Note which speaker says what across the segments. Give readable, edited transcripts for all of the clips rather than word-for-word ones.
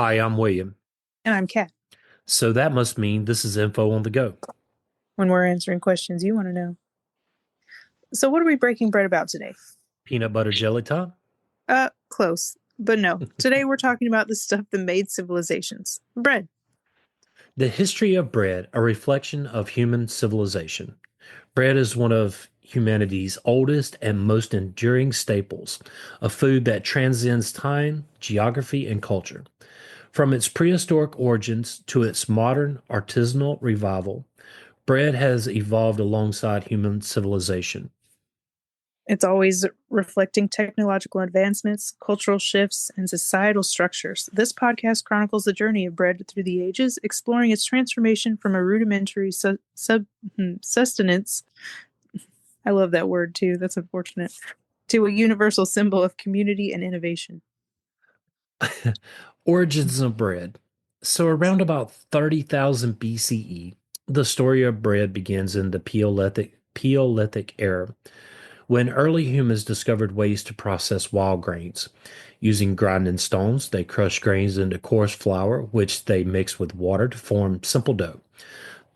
Speaker 1: Hi, I'm William.
Speaker 2: And I'm Kat.
Speaker 1: So that must mean this is info on the go.
Speaker 2: When we're answering questions you want to know. So, what are we breaking bread about today?
Speaker 1: Peanut butter jelly time.
Speaker 2: Close, but no. Today we're talking about the stuff that made civilizations. Bread.
Speaker 1: The history of bread, a reflection of human civilization. Bread is one of humanity's oldest and most enduring staples, a food that transcends time, geography, and culture. From its prehistoric origins to its modern artisanal revival, bread has evolved alongside human civilization.
Speaker 2: It's always reflecting technological advancements, cultural shifts, and societal structures. This podcast chronicles the journey of bread through the ages, exploring its transformation from a rudimentary sustenance. I love that word too. That's unfortunate. To a universal symbol of community and innovation.
Speaker 1: Origins of bread. So, around about 30,000 BCE, the story of bread begins in the Paleolithic era, when early humans discovered ways to process wild grains. Using grinding stones, they crushed grains into coarse flour, which they mixed with water to form simple dough.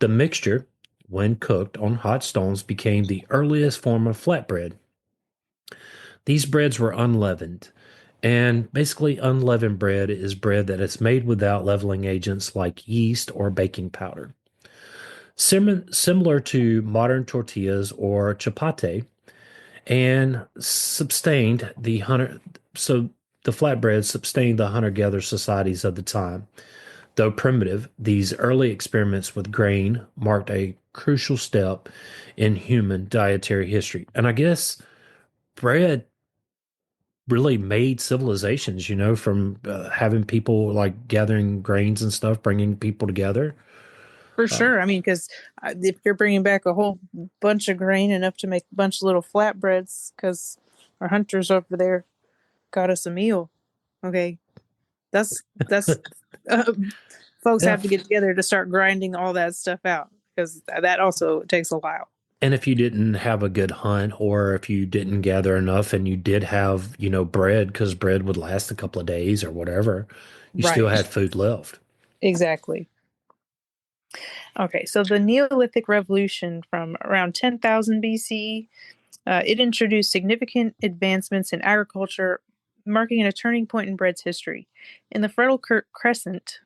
Speaker 1: The mixture, when cooked on hot stones, became the earliest form of flatbread. These breads were unleavened. And basically, unleavened bread is bread that is made without leavening agents like yeast or baking powder. Similar to modern tortillas or chapati, and sustained the hunter. So the flatbread sustained the hunter-gatherer societies of the time. Though primitive, these early experiments with grain marked a crucial step in human dietary history. And I guess bread really made civilizations, from having people like gathering grains and stuff, bringing people together.
Speaker 2: For
Speaker 1: Uh,
Speaker 2: sure. I mean, because if you're bringing back a whole bunch of grain, enough to make a bunch of little flatbreads, because our hunters over there got us a meal. Okay, that's folks
Speaker 1: yeah.
Speaker 2: have to get together to start grinding all that stuff out because that also takes a while.
Speaker 1: And if you didn't have a good hunt, or if you didn't gather enough and you did have, bread, because bread would last a couple of days or whatever, you still
Speaker 2: Right.
Speaker 1: had food left.
Speaker 2: Exactly. Okay, so the Neolithic Revolution from around 10,000 BC, it introduced significant advancements in agriculture, marking a turning point in bread's history. In the Fertile Crescent,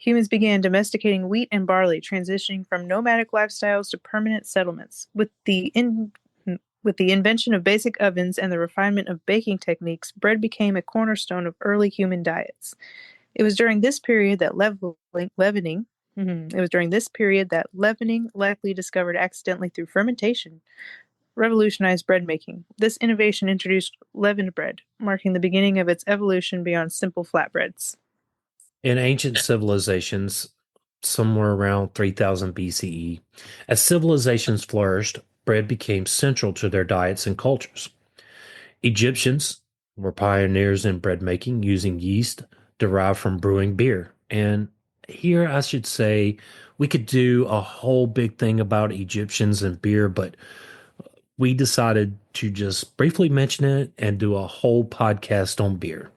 Speaker 2: humans began domesticating wheat and barley, transitioning from nomadic lifestyles to permanent settlements. With the invention of basic ovens and the refinement of baking techniques, bread became a cornerstone of early human diets. It was during this period that leavening. It was during this period that leavening, likely discovered accidentally through fermentation, revolutionized bread making. This innovation introduced leavened bread, marking the beginning of its evolution beyond simple flatbreads.
Speaker 1: In ancient civilizations, somewhere around 3000 BCE, as civilizations flourished, bread became central to their diets and cultures. Egyptians were pioneers in bread making using yeast derived from brewing beer. And here I should say we could do a whole big thing about Egyptians and beer, but we decided to just briefly mention it and do a whole podcast on beer.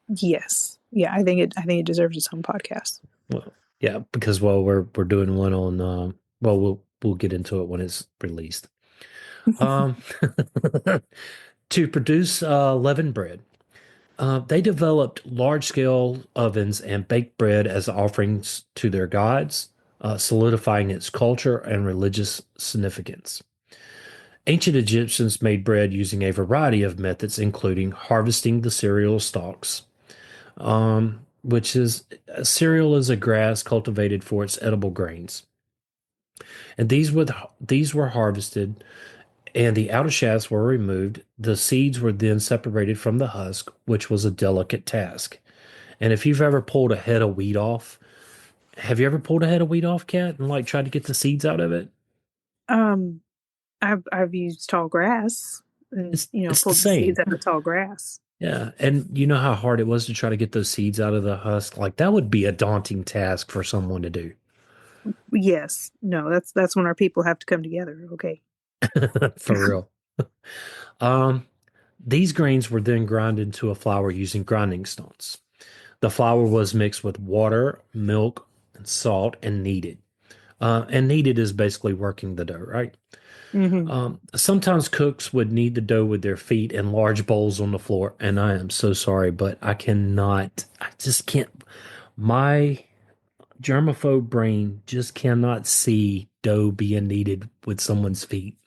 Speaker 2: Yes. Yeah, I think it deserves its own podcast.
Speaker 1: Well, yeah, because we're doing one on we'll get into it when it's released. Um, to produce leavened bread. They developed large scale ovens and baked bread as offerings to their gods, solidifying its culture and religious significance. Ancient Egyptians made bread using a variety of methods, including harvesting the cereal stalks, which is cereal is a grass cultivated for its edible grains. And these were harvested, and the outer shafts were removed. The seeds were then separated from the husk, which was a delicate task. And if you've ever pulled a head of wheat off, have you ever pulled a head of wheat off, Cat, and like tried to get the seeds out of it?
Speaker 2: Um, I've used tall grass and
Speaker 1: It's the
Speaker 2: pulled the
Speaker 1: same.
Speaker 2: seeds out of tall grass.
Speaker 1: Yeah. And you know how hard it was to try to get those seeds out of the husk? Like that would be a daunting task for someone to do.
Speaker 2: Yes. No, that's when our people have to come together. Okay.
Speaker 1: For real. Um, these grains were then ground into a flour using grinding stones. The flour was mixed with water, milk, and salt and kneaded. And kneaded is basically working the dough, right?
Speaker 2: Hmm.
Speaker 1: Sometimes cooks would knead the dough with their feet in large bowls on the floor. And I am so sorry, but I just can't. My germaphobe brain just cannot see dough being kneaded with someone's feet.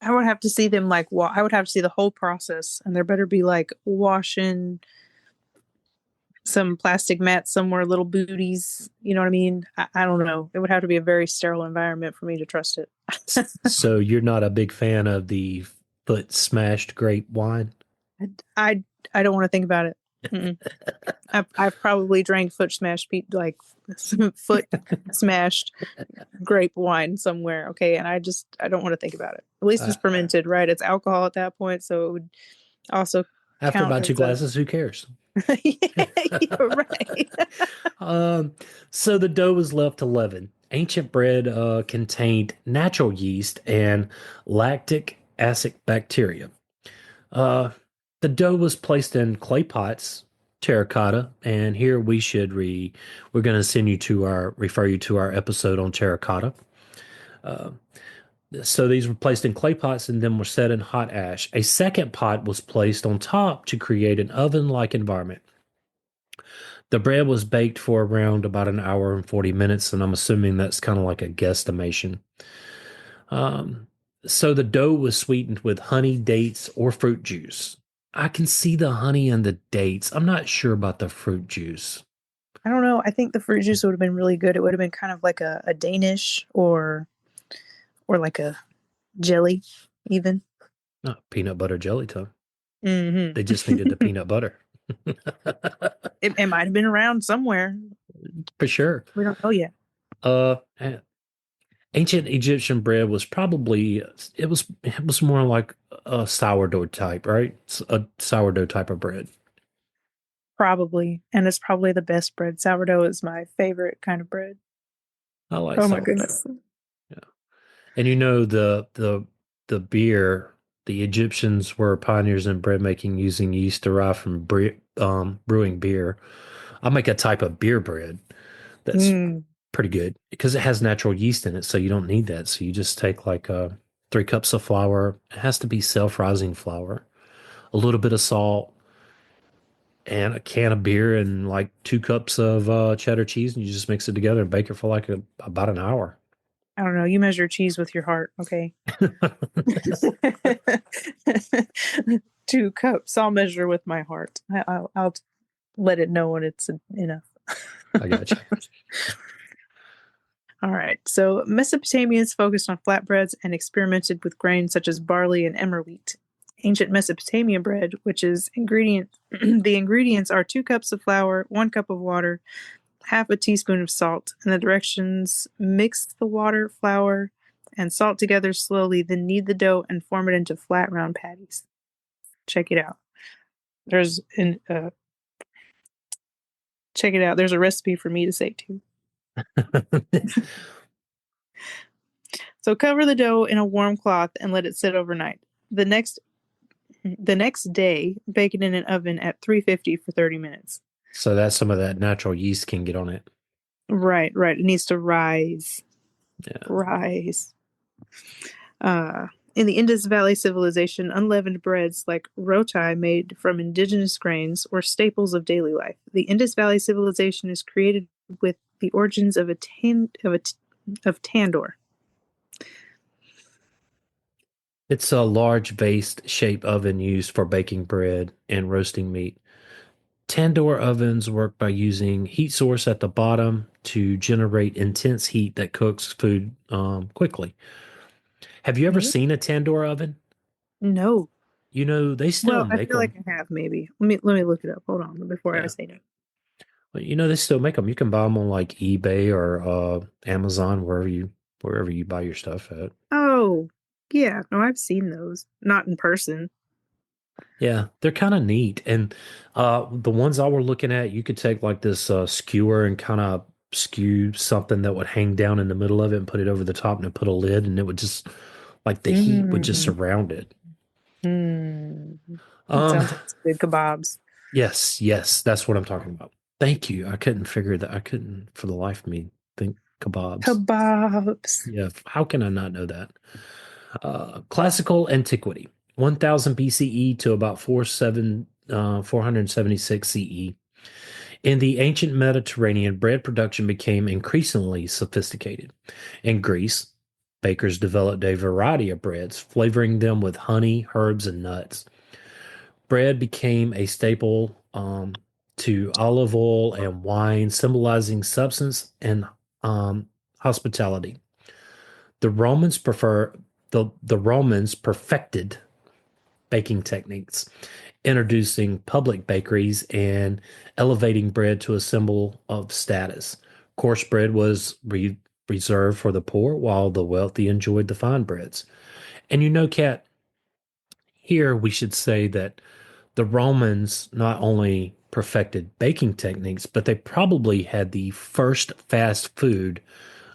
Speaker 2: I would have to see them like I would have to see the whole process, and there better be like washing some plastic mats somewhere, little booties. You know what I mean? I don't know. It would have to be a very sterile environment for me to trust it.
Speaker 1: So you're not a big fan of the foot smashed grape wine?
Speaker 2: I I don't want to think about it. Mm-mm. I've probably drank like some foot smashed grape wine somewhere. Okay, and I don't want to think about it. At least it's
Speaker 1: Uh,
Speaker 2: fermented, right? It's alcohol at that point, so it would also
Speaker 1: After
Speaker 2: count
Speaker 1: about two
Speaker 2: as a.
Speaker 1: glasses, who cares?
Speaker 2: Yeah, you're right.
Speaker 1: Um, so the dough was left to leaven. Ancient bread contained natural yeast and lactic acid bacteria. Uh, the dough was placed in clay pots, terracotta, and here we're going to refer you to our episode on terracotta. Uh, so these were placed in clay pots and then were set in hot ash. A second pot was placed on top to create an oven-like environment. The bread was baked for around about an hour and 40 minutes, and I'm assuming that's kind of like a guesstimation. Um, so the dough was sweetened with honey, dates, or fruit juice. I can see the honey and the dates. I'm not sure about the fruit juice.
Speaker 2: I don't know. I think the fruit juice would have been really good. It would have been kind of like a Danish or like a jelly, even.
Speaker 1: Oh, peanut butter jelly time.
Speaker 2: Hmm.
Speaker 1: They just needed the peanut butter.
Speaker 2: It might have been around somewhere.
Speaker 1: For sure.
Speaker 2: We don't know yet.
Speaker 1: Uh, Ancient Egyptian bread was probably it was more like a sourdough type, right? A sourdough type of bread.
Speaker 2: Probably. And it's probably the best bread. Sourdough is my favorite kind of bread.
Speaker 1: I like
Speaker 2: Oh my
Speaker 1: sourdough.
Speaker 2: goodness.
Speaker 1: Yeah. And you know the beer, the Egyptians were pioneers in bread making using yeast derived from brewing beer. I make a type of beer bread that's
Speaker 2: Mm.
Speaker 1: pretty good because it has natural yeast in it, so you don't need that. So you just take like 3 cups of flour. It has to be self-rising flour, a little bit of salt, and a can of beer, and like 2 cups of cheddar cheese, and you just mix it together and bake it for like about an hour.
Speaker 2: I don't know. You measure cheese with your heart, okay? 2 cups. I'll measure with my heart. I'll let it know when it's enough.
Speaker 1: I got you.
Speaker 2: All right. So Mesopotamians focused on flatbreads and experimented with grains such as barley and emmer wheat. Ancient Mesopotamian bread, which is the ingredients are 2 cups of flour, 1 cup of water, half a teaspoon of salt, and the directions: mix the water, flour, and salt together slowly, then knead the dough and form it into flat round patties. Check it out. There's an check it out. There's a recipe for me to say too. So cover the dough in a warm cloth and let it sit overnight. The next the next day, bake it in an oven at 350 for 30 minutes.
Speaker 1: So that's some of that natural yeast can get on it.
Speaker 2: Right, right. It needs to rise.
Speaker 1: Yeah.
Speaker 2: Rise. In the Indus Valley civilization, unleavened breads like roti made from indigenous grains were staples of daily life. The Indus Valley civilization is created with the origins of of tandoor.
Speaker 1: It's a large based shape oven used for baking bread and roasting meat. Tandoor ovens work by using heat source at the bottom to generate intense heat that cooks food quickly. Have you ever
Speaker 2: Okay.
Speaker 1: seen a tandoor oven?
Speaker 2: No.
Speaker 1: You know, they still
Speaker 2: Well, I
Speaker 1: make
Speaker 2: feel like
Speaker 1: them.
Speaker 2: I have maybe. Let me look it up. Hold on before I
Speaker 1: Yeah.
Speaker 2: say no.
Speaker 1: But you know, they still make them. You can buy them on like eBay or Amazon, wherever you buy your stuff at.
Speaker 2: Oh, yeah. No, I've seen those. Not in person.
Speaker 1: Yeah, they're kind of neat. And the ones I were looking at, you could take like this skewer and kind of skew something that would hang down in the middle of it and put it over the top and then put a lid and it would just like the heat would just
Speaker 2: Mm.
Speaker 1: surround it.
Speaker 2: Mm. That
Speaker 1: Um,
Speaker 2: sounds like some good kebabs.
Speaker 1: Yes, yes, that's what I'm talking about. Thank you. I couldn't figure that. I couldn't, for the life of me, think kebabs.
Speaker 2: Kebabs.
Speaker 1: Yeah, how can I not know that? Classical antiquity, 1000 BCE to about 476 CE. In the ancient Mediterranean, bread production became increasingly sophisticated. In Greece, bakers developed a variety of breads, flavoring them with honey, herbs, and nuts. Bread became a staple to olive oil and wine, symbolizing substance and hospitality. The Romans prefer the Romans perfected baking techniques, introducing public bakeries and elevating bread to a symbol of status. Coarse bread was reserved for the poor, while the wealthy enjoyed the fine breads. And Kat, here we should say that the Romans not only perfected baking techniques, but they probably had the first fast food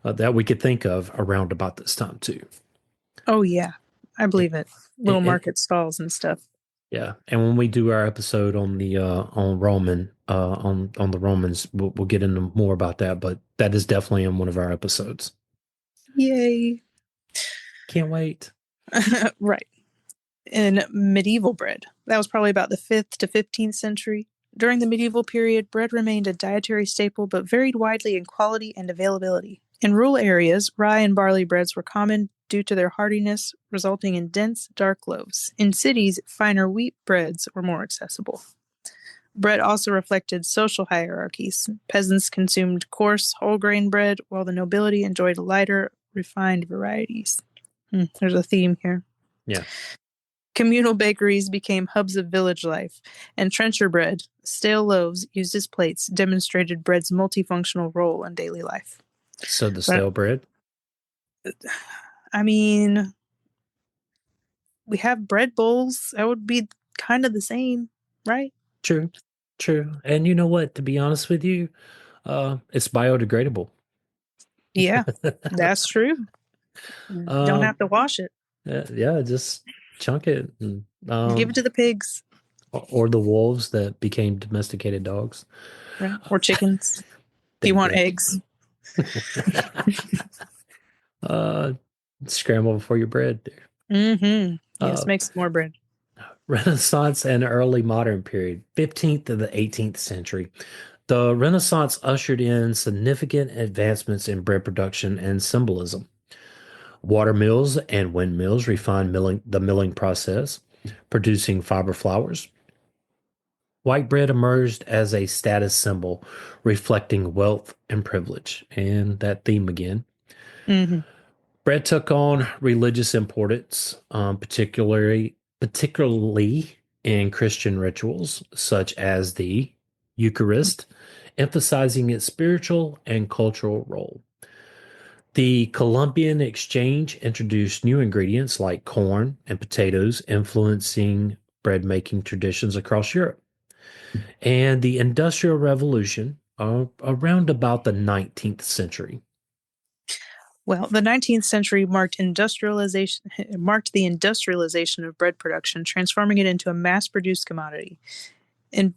Speaker 1: that we could think of around about this time too.
Speaker 2: Oh yeah, I
Speaker 1: And,
Speaker 2: believe it. Little
Speaker 1: and
Speaker 2: market stalls and stuff.
Speaker 1: yeah, and when we do our episode on the on Roman on the Romans, we'll get into more about that. But that is definitely in one of our episodes.
Speaker 2: Yay.
Speaker 1: Can't wait.
Speaker 2: Right. In medieval bread, that was probably about the 5th to 15th century. During the medieval period, bread remained a dietary staple but varied widely in quality and availability. In rural areas, rye and barley breads were common due to their hardiness, resulting in dense, dark loaves. In cities, finer wheat breads were more accessible. Bread also reflected social hierarchies. Peasants consumed coarse, whole grain bread, while the nobility enjoyed lighter, refined varieties. There's a theme here.
Speaker 1: Yeah.
Speaker 2: Communal bakeries became hubs of village life, and trencher bread, stale loaves used as plates, demonstrated bread's multifunctional role in daily life.
Speaker 1: So the
Speaker 2: But
Speaker 1: stale bread.
Speaker 2: I mean, we have bread bowls. That would be kind of the same, right?
Speaker 1: True, true. And you know what? To be honest with you, it's biodegradable.
Speaker 2: Yeah, that's true. Don't
Speaker 1: um,
Speaker 2: have to wash it.
Speaker 1: yeah, just chunk it, and,
Speaker 2: Give it to the pigs,
Speaker 1: or the wolves that became domesticated dogs.
Speaker 2: right? Or chickens if you
Speaker 1: Thank
Speaker 2: want
Speaker 1: you.
Speaker 2: eggs.
Speaker 1: uh, Scramble before your bread.
Speaker 2: Mm-hmm. Yes,
Speaker 1: Uh,
Speaker 2: make some more bread.
Speaker 1: Renaissance and early modern period, 15th to the 18th century. The Renaissance ushered in significant advancements in bread production and symbolism. Water mills and windmills refined the milling process, producing fiber flours. White bread emerged as a status symbol, reflecting wealth and privilege. And that theme again.
Speaker 2: Mm-hmm.
Speaker 1: Bread took on religious importance, particularly in Christian rituals such as the Eucharist, emphasizing its spiritual and cultural role. The Columbian Exchange introduced new ingredients like corn and potatoes, influencing bread making traditions across Europe. And the Industrial Revolution, around about the 19th century.
Speaker 2: Well, the 19th century marked industrialization marked the industrialization of bread production, transforming it into a mass-produced commodity. In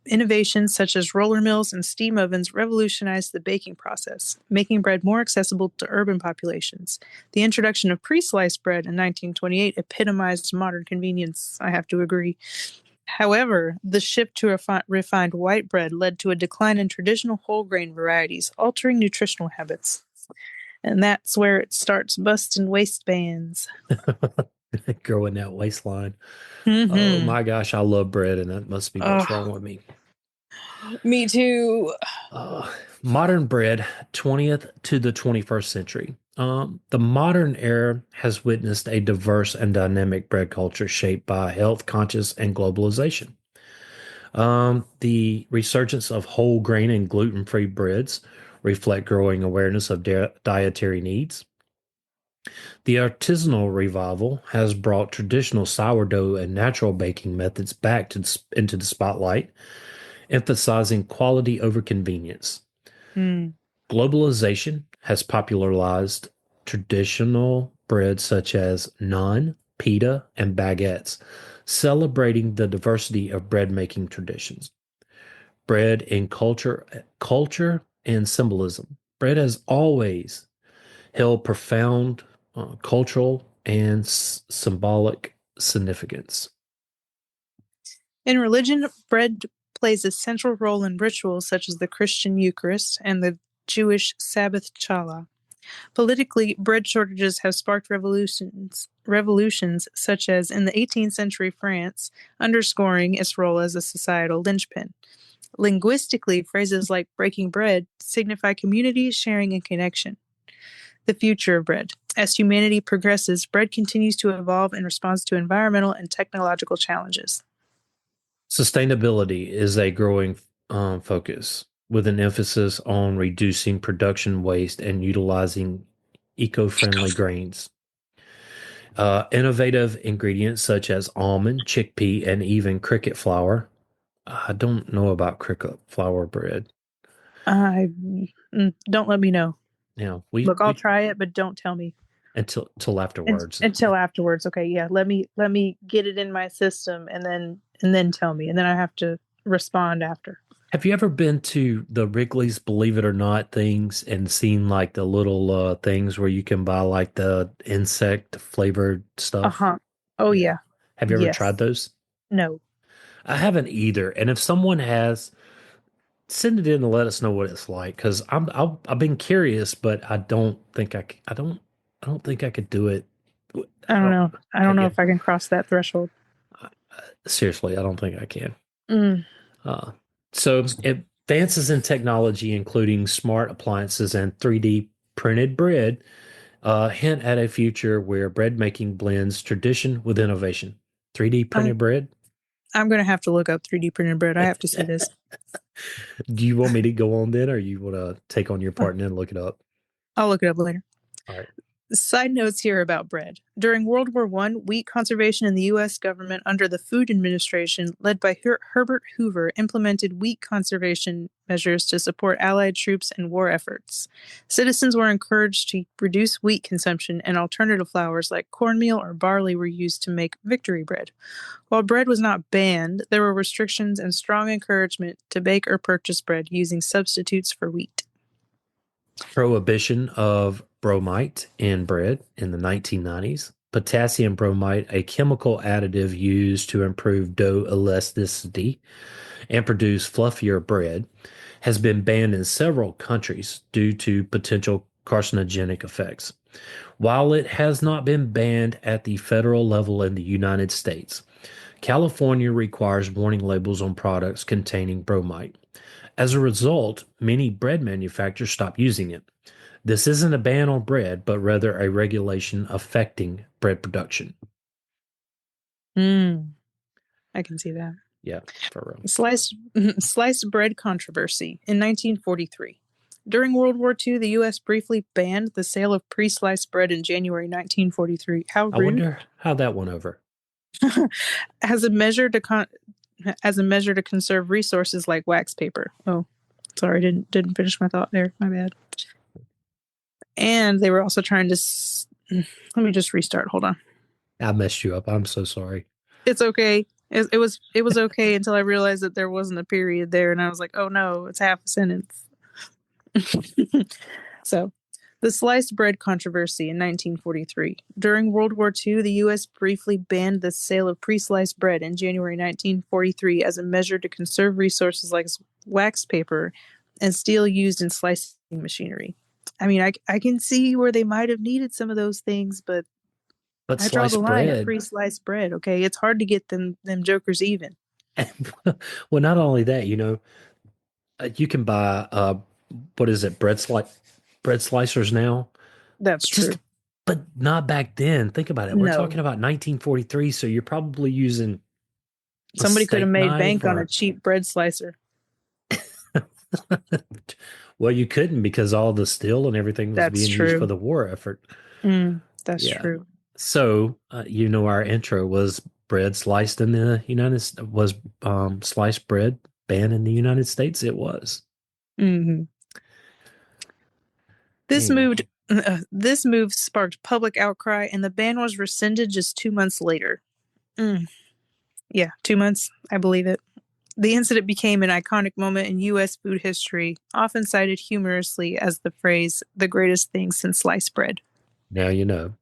Speaker 2: Innovations such as roller mills and steam ovens revolutionized the baking process, making bread more accessible to urban populations. The introduction of pre-sliced bread in 1928 epitomized modern convenience, I have to agree. However, the shift to refined white bread led to a decline in traditional whole grain varieties, altering nutritional habits. And that's where it starts busting waistbands.
Speaker 1: Growing that waistline. Oh
Speaker 2: Mm-hmm.
Speaker 1: my gosh, I love bread, and that must be what's
Speaker 2: Oh,
Speaker 1: wrong with me.
Speaker 2: me too.
Speaker 1: Uh, Modern bread, 20th to the 21st century. The modern era has witnessed a diverse and dynamic bread culture shaped by health conscious and globalization. The resurgence of whole grain and gluten free breads reflect growing awareness of dietary needs. The artisanal revival has brought traditional sourdough and natural baking methods back into the spotlight, emphasizing quality over convenience.
Speaker 2: Mm.
Speaker 1: Globalization has popularized traditional breads such as naan, pita, and baguettes, celebrating the diversity of bread making traditions. Bread in culture and symbolism. Bread has always held profound cultural and symbolic significance.
Speaker 2: In religion, bread plays a central role in rituals such as the Christian Eucharist and the Jewish Sabbath Challah. Politically, bread shortages have sparked revolutions such as in the 18th century France, underscoring its role as a societal linchpin. Linguistically, phrases like breaking bread signify community, sharing, and connection. The future of bread. As humanity progresses, bread continues to evolve in response to environmental and technological challenges.
Speaker 1: Sustainability is a growing focus with an emphasis on reducing production waste and utilizing eco-friendly grains. Innovative ingredients such as almond, chickpea, and even cricket flour. I don't know about cricket flour bread.
Speaker 2: I don't let me know.
Speaker 1: Now
Speaker 2: Look, I'll try it, but don't tell me
Speaker 1: until afterwards.
Speaker 2: until afterwards. Okay, yeah. Let me get it in my system, and then tell me, and then I have to respond after.
Speaker 1: Have you ever been to the Wrigley's Believe It or Not things and seen like the little things where you can buy like the insect flavored
Speaker 2: Uh
Speaker 1: stuff?
Speaker 2: huh. Oh
Speaker 1: Yeah.
Speaker 2: yeah.
Speaker 1: Have you ever tried
Speaker 2: Yes.
Speaker 1: those?
Speaker 2: No.
Speaker 1: I haven't either. And if someone has, send it in and let us know what it's like because I've been curious, but I don't think I could do it.
Speaker 2: I
Speaker 1: I
Speaker 2: don't
Speaker 1: don't
Speaker 2: know. I don't know
Speaker 1: yeah.
Speaker 2: if I can cross that threshold.
Speaker 1: Seriously, I don't think I can.
Speaker 2: Mm.
Speaker 1: Uh, so advances in technology, including smart appliances and 3D printed bread, hint at a future where bread making blends tradition with innovation. 3D
Speaker 2: I'm
Speaker 1: printed bread?
Speaker 2: I'm gonna have to look up 3D printed bread. I have to see this.
Speaker 1: Do you want me to go on then, or you want to take on your part and then look it up?
Speaker 2: I'll look it up later.
Speaker 1: All right.
Speaker 2: Side notes here about bread. During World War I, wheat conservation in the U.S. government under the Food Administration, led by Herbert Hoover, implemented wheat conservation measures to support Allied troops and war efforts. Citizens were encouraged to reduce wheat consumption, and alternative flours like cornmeal or barley were used to make victory bread. While bread was not banned, there were restrictions and strong encouragement to bake or purchase bread using substitutes for wheat.
Speaker 1: Prohibition of bromide in bread in the 1990s. Potassium bromide, a chemical additive used to improve dough elasticity and produce fluffier bread, has been banned in several countries due to potential carcinogenic effects. While it has not been banned at the federal level in the United States, California requires warning labels on products containing bromide. As a result, many bread manufacturers stop using it. This isn't a ban on bread, but rather a regulation affecting bread production.
Speaker 2: I can see that.
Speaker 1: Yeah, for real.
Speaker 2: Sliced bread controversy in 1943. During World War II, the U.S. briefly banned the sale of pre-sliced bread in January 1943. How
Speaker 1: I
Speaker 2: rude!
Speaker 1: wonder how that went over.
Speaker 2: As a measure to conserve resources like wax paper. Oh, sorry, didn't finish my thought there. My bad. And they were also trying to. Let me just restart. Hold on.
Speaker 1: I messed you up. I'm so sorry.
Speaker 2: It's okay. It was okay until I realized that there wasn't a period there, and I was like, oh no, it's half a sentence. So, the sliced bread controversy in 1943. During World War II, the U.S. briefly banned the sale of pre-sliced bread in January 1943 as a measure to conserve resources like wax paper and steel used in slicing machinery. I mean, I can see where they might have needed some of those things, but
Speaker 1: But
Speaker 2: I draw the
Speaker 1: sliced
Speaker 2: line at
Speaker 1: bread,
Speaker 2: pre-sliced bread. Okay, it's hard to get them jokers even.
Speaker 1: well, not only that, you can buy what is it, bread slicers now.
Speaker 2: That's
Speaker 1: Just
Speaker 2: true.
Speaker 1: but not back then. Think about it. We're
Speaker 2: No,
Speaker 1: talking about 1943, so you're probably using a
Speaker 2: somebody could have
Speaker 1: steak
Speaker 2: made
Speaker 1: knife
Speaker 2: bank on a
Speaker 1: or
Speaker 2: cheap bread slicer.
Speaker 1: well, you couldn't because all the steel and everything was
Speaker 2: That's
Speaker 1: being used for
Speaker 2: true.
Speaker 1: the war effort.
Speaker 2: That's
Speaker 1: Yeah.
Speaker 2: true.
Speaker 1: So, our intro was bread sliced in the was sliced bread banned in the United States. It was.
Speaker 2: Hmm. This
Speaker 1: Anyway,
Speaker 2: moved. This move sparked public outcry, and the ban was rescinded just 2 months later. Mm. Yeah, 2 months. I believe it. The incident became an iconic moment in U.S. food history, often cited humorously as the phrase, the greatest thing since sliced bread.
Speaker 1: Now you know.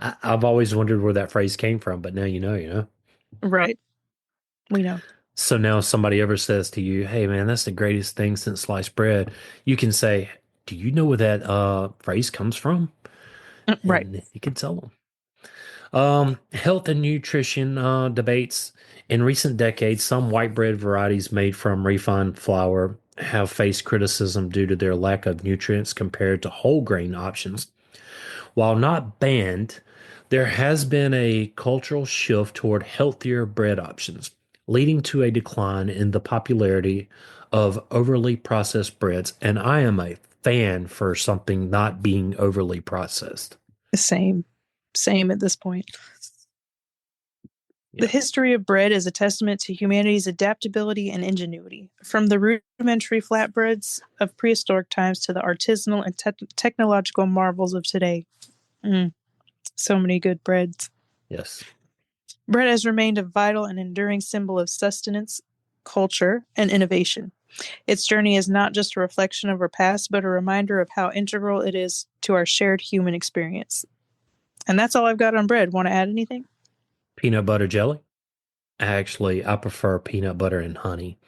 Speaker 1: I've always wondered where that phrase came from, but now you know, you know.
Speaker 2: Right. We know.
Speaker 1: So now if somebody ever says to you, "Hey man, that's the greatest thing since sliced bread," you can say, "Do you know where that phrase comes from?"
Speaker 2: Right.
Speaker 1: And you can tell them. Health and nutrition debates. In recent decades, some white bread varieties made from refined flour have faced criticism due to their lack of nutrients compared to whole grain options. While not banned, there has been a cultural shift toward healthier bread options, leading to a decline in the popularity of overly processed breads. And I am a fan for something not being overly processed.
Speaker 2: Same. Same at this point. The
Speaker 1: Yeah.
Speaker 2: history of bread is a testament to humanity's adaptability and ingenuity. From the rudimentary flatbreads of prehistoric times to the artisanal and technological marvels of today. Mm, so many good breads.
Speaker 1: Yes.
Speaker 2: Bread has remained a vital and enduring symbol of sustenance, culture, and innovation. Its journey is not just a reflection of our past, but a reminder of how integral it is to our shared human experience. And that's all I've got on bread. Want to add anything?
Speaker 1: Peanut butter jelly. Actually, I prefer peanut butter and honey.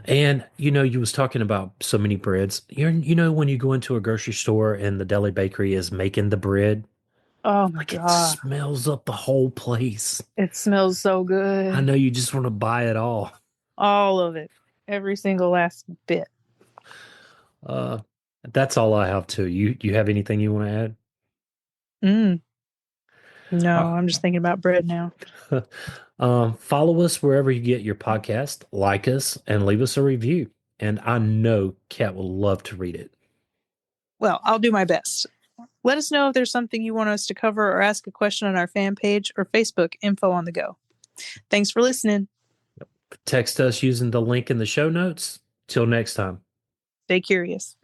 Speaker 1: And you was talking about so many breads. When you go into a grocery store and the deli bakery is making the bread,
Speaker 2: Oh my
Speaker 1: like it
Speaker 2: God.
Speaker 1: smells up the whole place.
Speaker 2: It smells so
Speaker 1: I
Speaker 2: good.
Speaker 1: know you just want to buy it all.
Speaker 2: All of it. Every single last bit.
Speaker 1: Uh, that's all I have too. You have anything you want to add?
Speaker 2: Mm, no,
Speaker 1: Uh,
Speaker 2: I'm just thinking about bread now.
Speaker 1: follow us wherever you get your podcast, like us, and leave us a review. And I know Kat will love to read it.
Speaker 2: Well, I'll do my best. Let us know if there's something you want us to cover or ask a question on our fan page or Facebook info on the go. Thanks for listening.
Speaker 1: Text us using the link in the show notes. Till next time.
Speaker 2: Stay curious.